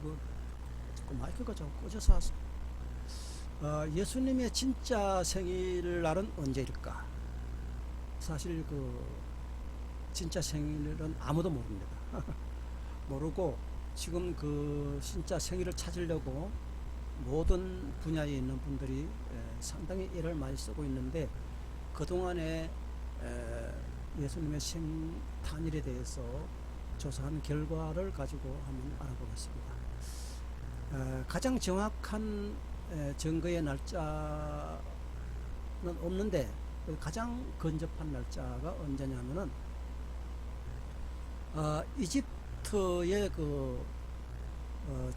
이거 자꾸 마이크가 자꾸 꺼져서 왔어. 예수님의 진짜 생일날은 언제일까? 사실 그 진짜 생일은 아무도 모릅니다. 모르고 지금 그 진짜 생일을 찾으려고 모든 분야에 있는 분들이 상당히 애를 많이 쓰고 있는데, 그동안에 예수님의 생탄일에 대해서 조사한 결과를 가지고 한번 알아보겠습니다. 가장 정확한 증거의 날짜는 없는데, 가장 근접한 날짜가 언제냐면은 이집트의 그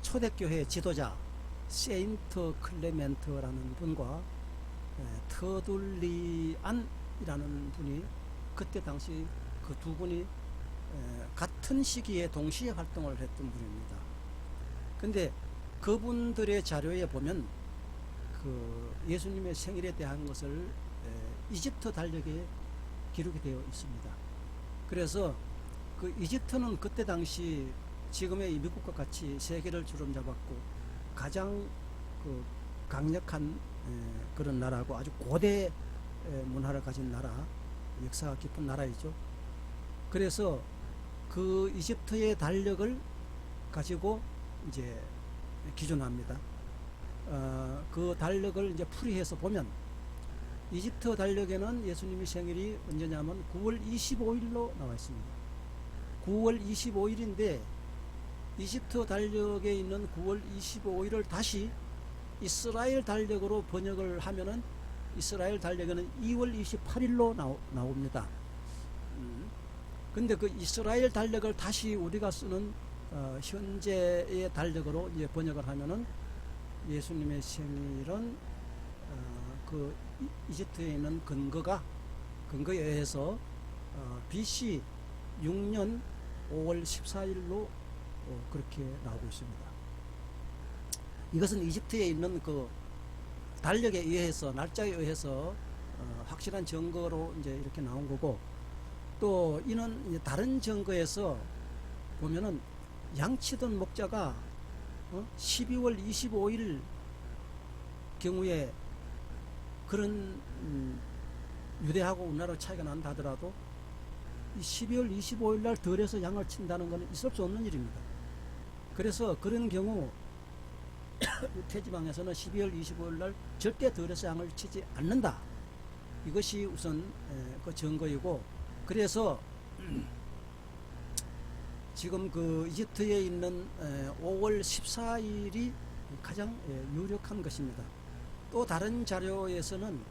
초대교회 지도자 세인트 클레멘트라는 분과 터둘리안이라는 분이, 그때 당시 그 두 분이 같은 시기에 동시에 활동을 했던 분입니다. 근데 그분들의 자료에 보면 그 예수님의 생일에 대한 것을 이집트 달력에 기록이 되어 있습니다. 그래서 그 이집트는 그때 당시 지금의 미국과 같이 세계를 주름잡았고 가장 그 강력한 그런 나라고, 아주 고대 문화를 가진 나라, 역사가 깊은 나라이죠. 그래서 그 이집트의 달력을 가지고 이제 기준합니다. 그 달력을 이제 풀이해서 보면 이집트 달력에는 예수님의 생일이 언제냐면 9월 25일로 나와 있습니다. 9월 25일인데 이집트 달력에 있는 9월 25일을 다시 이스라엘 달력으로 번역을 하면은 이스라엘 달력에는 2월 28일로 나옵니다. 근데 그 이스라엘 달력을 다시 우리가 쓰는 현재의 달력으로 이제 번역을 하면은 예수님의 생일은 그 이집트에 있는 근거에 의해서 BC 6년 5월 14일로 그렇게 나오고 있습니다. 이것은 이집트에 있는 그 달력에 의해서, 날짜에 의해서 확실한 증거로 이제 이렇게 나온 거고, 또 이는 이제 다른 증거에서 보면은 양치던 목자가 12월 25일 경우에, 그런 유대하고 우리나라 차이가 난다 하더라도 이 12월 25일 날 덜해서 양을 친다는 것은 있을 수 없는 일입니다. 그래서 그런 경우 태지방에서는 12월 25일 날 절대 덜해서 양을 치지 않는다. 이것이 우선 그 증거이고, 그래서 지금 그 이집트에 있는 5월 14일이 가장 유력한 것입니다. 또 다른 자료에서는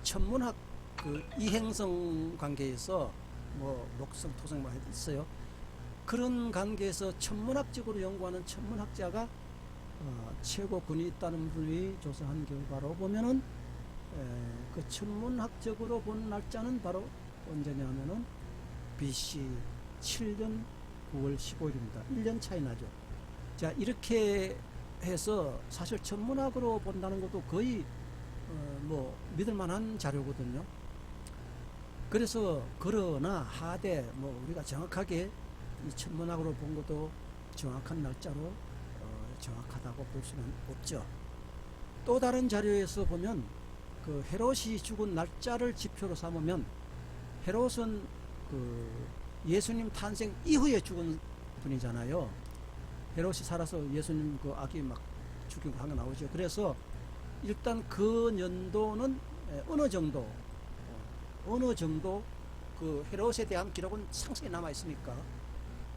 천문학 그 이행성 관계에서 뭐 목성 토성 뭐 있어요. 그런 관계에서 천문학적으로 연구하는 천문학자가 최고 권위 있다는 분이 조사한 결과로 보면은 그 천문학적으로 본 날짜는 바로 언제냐면은 BC 7년 9월 15일입니다. 1년 차이 나죠. 자, 이렇게 해서 사실 천문학으로 본다는 것도 거의 뭐 믿을만한 자료거든요. 그래서 그러나 하되 뭐 우리가 정확하게 이 천문학으로 본 것도 정확한 날짜로 정확하다고 볼 수는 없죠. 또 다른 자료에서 보면 그 헤롯이 죽은 날짜를 지표로 삼으면, 헤롯은 그 예수님 탄생 이후에 죽은 분이잖아요. 헤롯이 살아서 예수님 그 아기 막 죽이고 한 거 나오죠. 그래서 일단 그 연도는 어느 정도 그 헤롯에 대한 기록은 상세히 남아 있으니까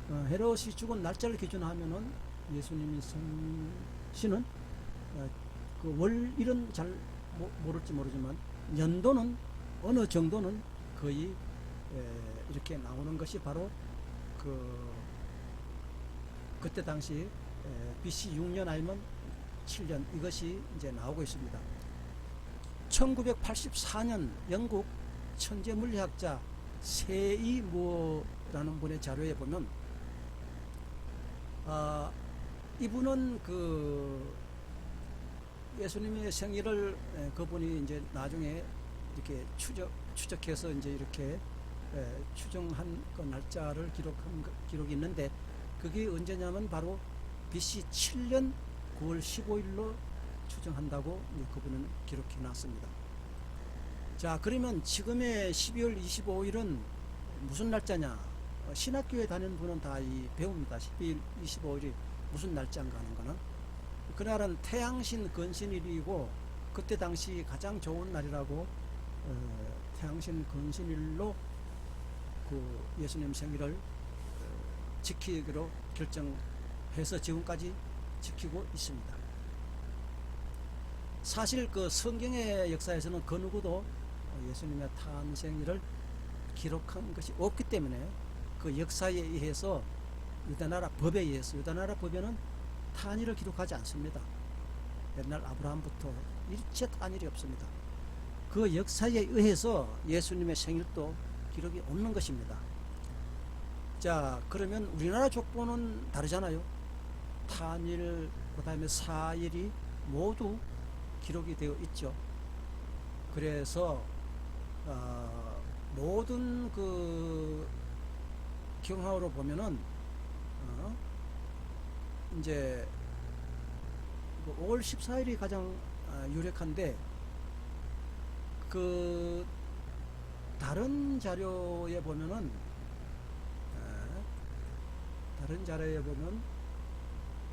헤롯이 죽은 날짜를 기준하면은 예수님이 생시는 그 월일은 잘 모를지 모르지만 연도는 어느 정도는 거의 이렇게 나오는 것이 바로 그때 당시 BC 6년 아니면 7년, 이것이 이제 나오고 있습니다. 1984년 영국 천재 물리학자 세이무어라는 분의 자료에 보면 이분은 그 예수님의 생일을 그분이 이제 나중에 이렇게 추적해서 이제 이렇게 추정한 그 날짜를 기록이 있는데, 그게 언제냐면 바로 BC 7년 9월 15일로 추정한다고 그분은 기록해 놨습니다. 자, 그러면 지금의 12월 25일은 무슨 날짜냐? 신학교에 다니는 분은 다 배웁니다. 12월 25일이 무슨 날짜인가 하는 거는. 그날은 태양신 건신일이고, 그때 당시 가장 좋은 날이라고 태양신 건신일로 그 예수님 생일을 지키기로 결정해서 지금까지 지키고 있습니다. 사실 그 성경의 역사에서는 그 누구도 예수님의 탄생일을 기록한 것이 없기 때문에 그 역사에 의해서 유다나라 법에 의해서, 유다나라 법에는 탄일을 기록하지 않습니다. 옛날 아브라함부터 일체 탄일이 없습니다. 그 역사에 의해서 예수님의 생일도 기록이 없는 것입니다. 자, 그러면 우리나라 족보는 다르잖아요. 탄일, 그 다음에 사일이 모두 기록이 되어 있죠. 그래서 모든 그 경하로 보면은 이제 5월 14일이 가장 유력한데, 그 다른 자료에 보면은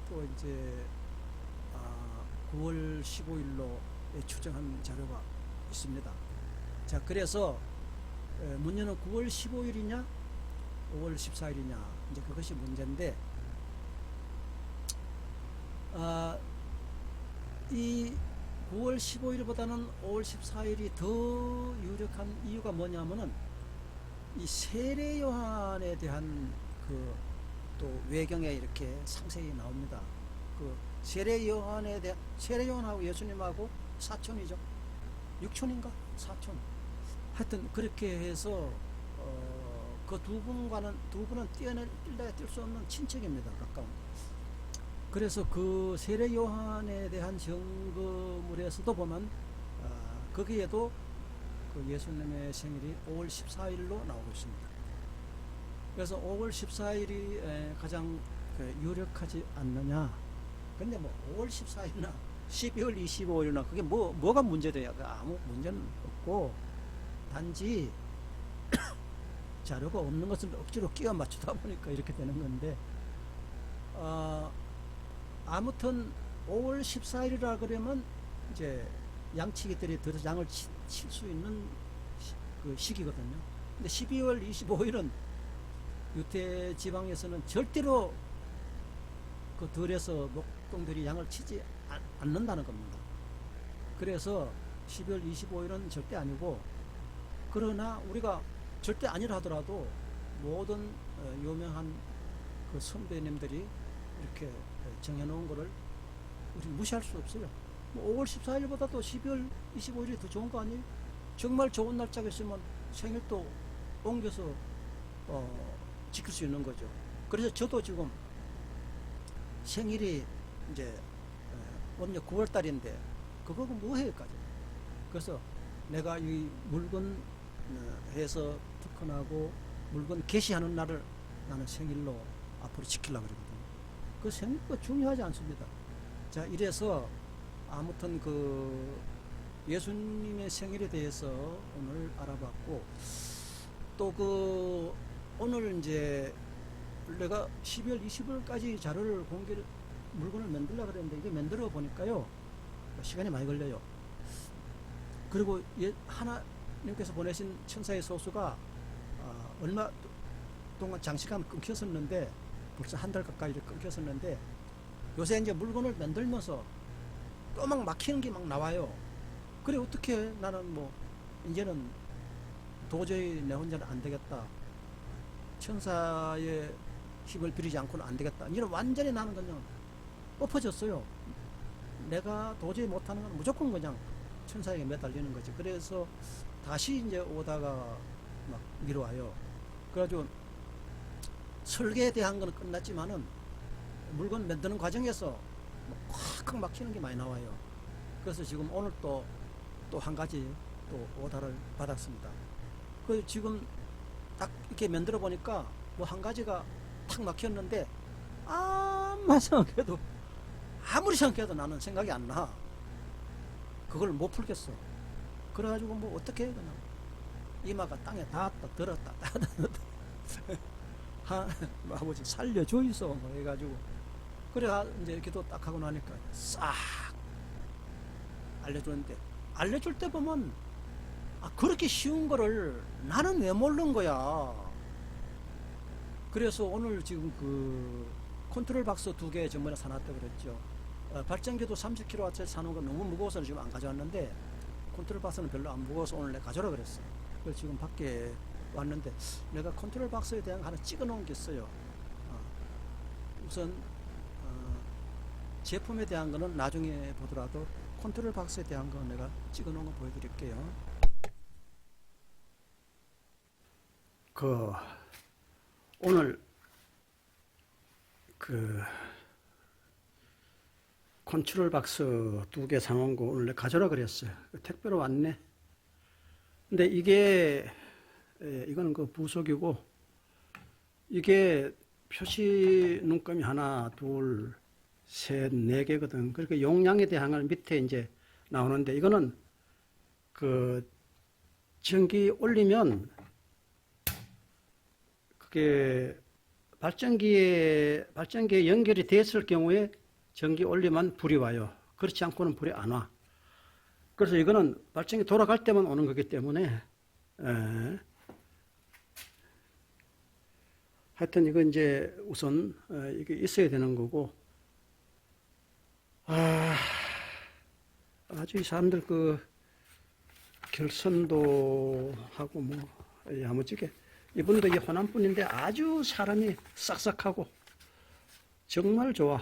또 이제 9월 15일로 추정한 자료가 있습니다. 자, 그래서 문제는 9월 15일이냐 5월 14일이냐 이제 그것이 문제인데, 이 9월 15일보다는 5월 14일이 더 유력한 이유가 뭐냐면은 이 세례 요한에 대한 그 또 외경에 이렇게 상세히 나옵니다. 그 세례 요한하고 예수님하고 사촌이죠. 육촌인가 사촌. 하여튼 그렇게 해서 그 두 분은 뛸 수 없는 친척입니다. 가까운. 그래서 그 세례 요한에 대한 증거물에서도 보면 거기에도 그 예수님의 생일이 5월 14일로 나오고 있습니다. 그래서 5월 14일이 가장 유력하지 않느냐. 근데 뭐 5월 14일이나 12월 25일이나 그게 뭐가 문제돼요? 아무 문제는 없고, 단지 자료가 없는 것을 억지로 끼워 맞추다 보니까 이렇게 되는 건데, 아무튼 5월 14일이라 그러면 이제 양치기들이 들어서 양을 칠 수 있는 그 시기거든요. 근데 12월 25일은 유대 지방에서는 절대로 그 들에서 목동들이 양을 치지 않는다는 겁니다. 그래서 12월 25일은 절대 아니고, 그러나 우리가 절대 아니라 하더라도 모든 유명한 그 선배님들이 이렇게 정해놓은 거를 우리 무시할 수 없어요. 뭐 5월 14일보다도 12월 25일이 더 좋은 거 아니에요? 정말 좋은 날짜가 있으면 생일도 옮겨서 지킬 수 있는 거죠. 그래서 저도 지금 생일이 이제 오늘 9월 달인데 그거 뭐 해요까지. 그래서 내가 이 물건 해서 특허나고 물건 게시하는 날을 나는 생일로 앞으로 지키려고 그러거든요. 그 생일도 중요하지 않습니다. 자, 이래서 아무튼 그 예수님의 생일에 대해서 오늘 알아봤고, 또 그 오늘 이제 내가 12월 20일까지 자료를 물건을 만들려고 그랬는데 이게 만들어 보니까요 시간이 많이 걸려요. 그리고 하나님께서 보내신 천사의 소수가 얼마 동안 장시간 끊겼었는데, 벌써 한 달 가까이 끊겼었는데, 요새 이제 물건을 만들면서 또 막 막히는 게 막 나와요. 그래 어떻게 나는 뭐 이제는 도저히 내 혼자는 안 되겠다, 천사의 힘을 빌리지 않고는 안 되겠다, 이런 완전히 나는 그냥 엎어졌어요. 내가 도저히 못하는 건 무조건 그냥 천사에게 매달리는 거지. 그래서 다시 이제 오다가 막 미뤄와요. 그래가지고 설계에 대한 건 끝났지만은 물건 만드는 과정에서 콱콱 막히는 게 많이 나와요. 그래서 지금 오늘 또 한 가지 또 오다를 받았습니다. 그 지금 딱 이렇게 만들어 보니까 뭐 한 가지가 탁 막혔는데 아무 조금만 생각해도 아무리 생각해도 나는 생각이 안 나. 그걸 못 풀겠어. 그래가지고 뭐 어떻게 해 그냥 이마가 땅에 닿았다 들었다 닿았다 아버지 살려줘 있어 뭐 해가지고 그래 이제 기도 딱 하고 나니까 싹 알려주는데 알려줄 때 보면 그렇게 쉬운 거를 나는 왜 모르는 거야. 그래서 오늘 지금 그 컨트롤 박스 2개 전번에 사놨다 그랬죠. 발전기도 30kW 사놓은 거 너무 무거워서 지금 안 가져왔는데 컨트롤 박스는 별로 안 무거워서 오늘 내가 가져오라 그랬어. 그래서 지금 밖에 왔는데 내가 컨트롤 박스에 대한 거 하나 찍어 놓은 게 있어요. 우선 제품에 대한 거는 나중에 보더라도 컨트롤 박스에 대한 거 내가 찍어 놓은 거 보여드릴게요. 오늘 컨트롤 박스 2개 사놓은 거 오늘 가져라 그랬어요. 택배로 왔네. 근데 이거는 그 부속이고, 이게 표시 눈금이 하나, 둘, 셋, 네 개거든. 그렇게 용량에 대한 걸 밑에 이제 나오는데, 이거는 그 전기 올리면 그게 발전기에 연결이 됐을 경우에 전기 올리면 불이 와요. 그렇지 않고는 불이 안 와. 그래서 이거는 발전기 돌아갈 때만 오는 거기 때문에, 하여튼 이거 이제 우선 이게 있어야 되는 거고, 아주 이 사람들 그 결선도 하고 뭐 야무지게 이분도 이 호남분인데 아주 사람이 싹싹하고 정말 좋아.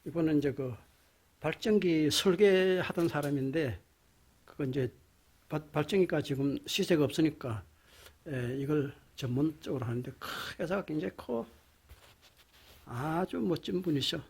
이분은 이제 그 발전기 설계하던 사람인데, 그거 이제 발전기가 지금 시세가 없으니까 이걸 전문적으로 하는데 회사가 굉장히 커. 아주 멋진 분이셔.